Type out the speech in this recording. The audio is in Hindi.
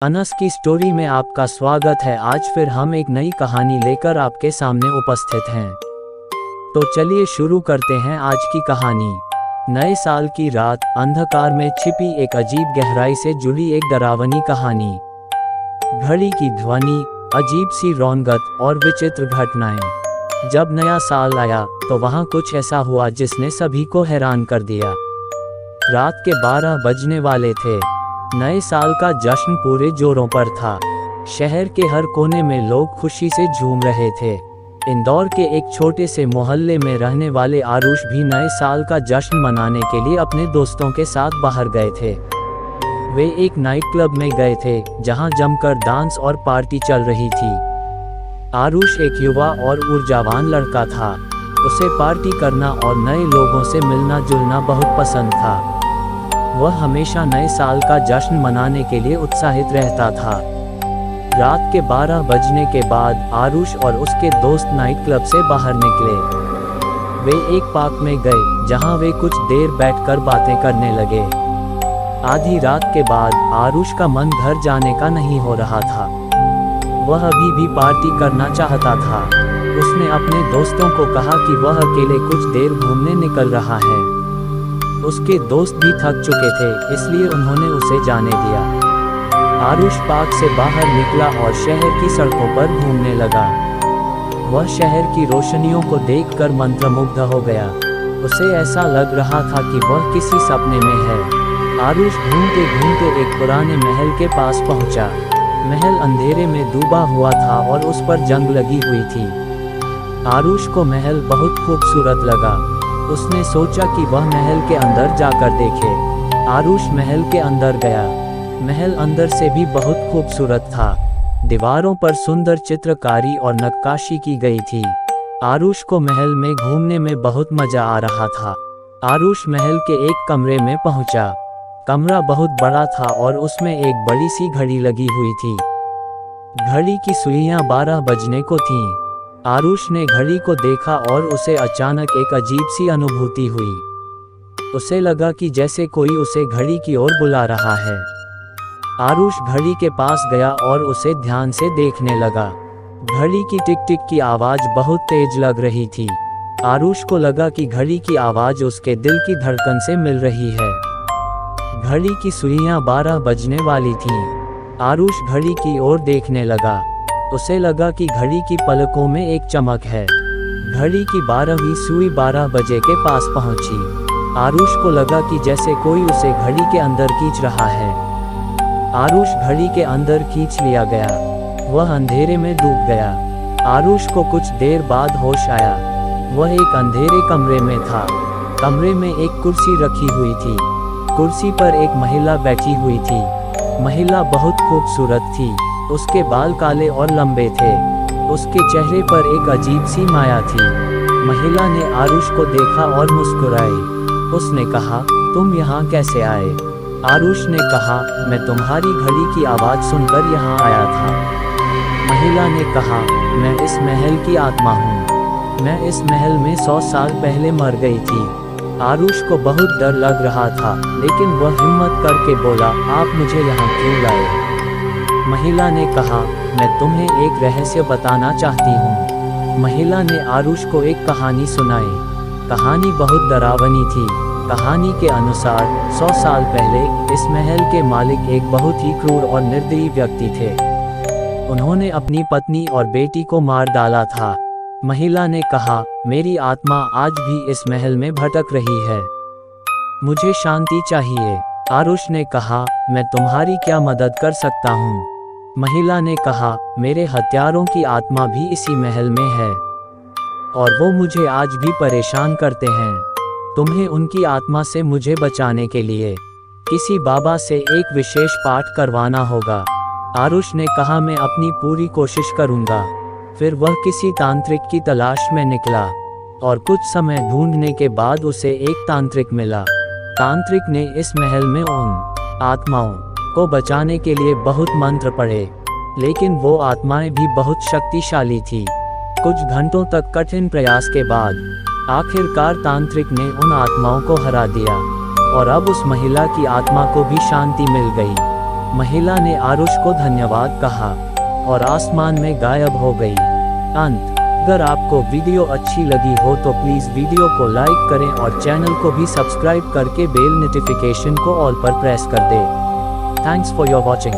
अनस की स्टोरी में आपका स्वागत है। आज फिर हम एक नई कहानी लेकर आपके सामने उपस्थित हैं। तो चलिए शुरू करते हैं आज की कहानी। नए साल की रात, अंधकार में छिपी एक अजीब गहराई से जुड़ी एक डरावनी कहानी। घड़ी की ध्वनि, अजीब सी रौनक और विचित्र घटनाएं। जब नया साल आया तो वहाँ कुछ ऐसा हुआ जिसने सभी को हैरान कर दिया। रात के 12 बजने वाले थे। नए साल का जश्न पूरे जोरों पर था। शहर के हर कोने में लोग खुशी से झूम रहे थे। इंदौर के एक छोटे से मोहल्ले में रहने वाले आरुष भी नए साल का जश्न मनाने के लिए अपने दोस्तों के साथ बाहर गए थे। वे एक नाइट क्लब में गए थे जहां जमकर डांस और पार्टी चल रही थी। आरुष एक युवा और ऊर्जावान लड़का था। उसे पार्टी करना और नए लोगों से मिलना जुलना बहुत पसंद था। वह हमेशा नए साल का जश्न मनाने के लिए उत्साहित रहता था। रात के 12 बजने के बाद आरुष और उसके दोस्त नाइट क्लब से बाहर निकले। वे एक पार्क में गए जहां वे कुछ देर बैठकर बातें करने लगे। आधी रात के बाद आरुष का मन घर जाने का नहीं हो रहा था। वह अभी भी पार्टी करना चाहता था। उसने अपने दोस्तों को कहा कि वह अकेले कुछ देर घूमने निकल रहा है। उसके दोस्त भी थक चुके थे, इसलिए उन्होंने उसे जाने दिया। आरुष पार्क से बाहर निकला और शहर की सड़कों पर घूमने लगा। वह शहर की रोशनियों को देखकर मंत्रमुग्ध हो गया। उसे ऐसा लग रहा था कि वह किसी सपने में है। आरुष घूमते घूमते एक पुराने महल के पास पहुंचा। महल अंधेरे में डूबा हुआ था और उस पर जंग लगी हुई थी। आरुष को महल बहुत खूबसूरत लगा। उसने सोचा कि वह महल के अंदर जाकर देखे। आरुष महल के अंदर गया। महल अंदर से भी बहुत खूबसूरत था। दीवारों पर सुंदर चित्रकारी और नक्काशी की गई थी। आरुष को महल में घूमने में बहुत मजा आ रहा था। आरुष महल के एक कमरे में पहुंचा। कमरा बहुत बड़ा था और उसमें एक बड़ी सी घड़ी लगी हुई थी। घड़ी की सुइयां 12 बजने को थीं। आरुष ने घड़ी को देखा और उसे अचानक एक अजीब सी अनुभूति हुई। उसे लगा कि जैसे कोई उसे घड़ी की ओर बुला रहा है। आरुष घड़ी के पास गया और उसे ध्यान से देखने लगा। घड़ी की टिक टिक की आवाज बहुत तेज लग रही थी। आरुष को लगा कि घड़ी की आवाज उसके दिल की धड़कन से मिल रही है। घड़ी की सुइयां 12 बजने वाली थीं। आरुष घड़ी की ओर देखने लगा। उसे लगा कि घड़ी की पलकों में एक चमक है। घड़ी की 12वीं सुई 12 बजे के पास पहुंची। आरुष को लगा कि जैसे कोई उसे घड़ी के अंदर खींच रहा है। आरुष घड़ी के अंदर खींच लिया गया। वह अंधेरे में डूब गया। आरुष को कुछ देर बाद होश आया। वह एक अंधेरे कमरे में था। कमरे में एक कुर्सी रखी हुई थी। कुर्सी पर एक महिला बैठी हुई थी। महिला बहुत खूबसूरत थी। उसके बाल काले और लंबे थे। उसके चेहरे पर एक अजीब सी माया थी। महिला ने आरुष को देखा और मुस्कुराई। उसने कहा, तुम यहाँ कैसे आए? आरुष ने कहा, मैं तुम्हारी घड़ी की आवाज़ सुनकर यहाँ आया था। महिला ने कहा, मैं इस महल की आत्मा हूँ। मैं इस महल में 100 साल पहले मर गई थी। आरुष को बहुत डर लग रहा था, लेकिन वह हिम्मत करके बोला, आप मुझे यहाँ क्यों लाए? महिला ने कहा, मैं तुम्हें एक रहस्य बताना चाहती हूँ। महिला ने आरुष को एक कहानी सुनाई। कहानी बहुत डरावनी थी। कहानी के अनुसार 100 साल पहले इस महल के मालिक एक बहुत ही क्रूर और निर्दयी व्यक्ति थे। उन्होंने अपनी पत्नी और बेटी को मार डाला था। महिला ने कहा, मेरी आत्मा आज भी इस महल में भटक रही है। मुझे शांति चाहिए। आरुष ने कहा, मैं तुम्हारी क्या मदद कर सकता हूँ? महिला ने कहा, मेरे हत्यारों की आत्मा भी इसी महल में है और वो मुझे आज भी परेशान करते हैं। तुम्हें उनकी आत्मा से मुझे बचाने के लिए किसी बाबा से एक विशेष पाठ करवाना होगा। आरुष ने कहा, मैं अपनी पूरी कोशिश करूंगा। फिर वह किसी तांत्रिक की तलाश में निकला और कुछ समय ढूंढने के बाद उसे एक तांत्रिक मिला। तांत्रिक ने इस महल में उन आत्माओं को बचाने के लिए बहुत मंत्र पढ़े, लेकिन वो आत्माएं भी बहुत शक्तिशाली थी। कुछ घंटों तक कठिन प्रयास के बाद आखिरकार तांत्रिक ने उन आत्माओं को हरा दिया और अब उस महिला की आत्मा को भी शांति मिल गई। महिला ने आरुष को धन्यवाद कहा और आसमान में गायब हो गई। अंत। अगर आपको वीडियो अच्छी लगी हो तो प्लीज़ वीडियो को लाइक करें और चैनल को भी सब्सक्राइब करके बेल नोटिफिकेशन को ऑल पर प्रेस कर दें। Thanks for your watching.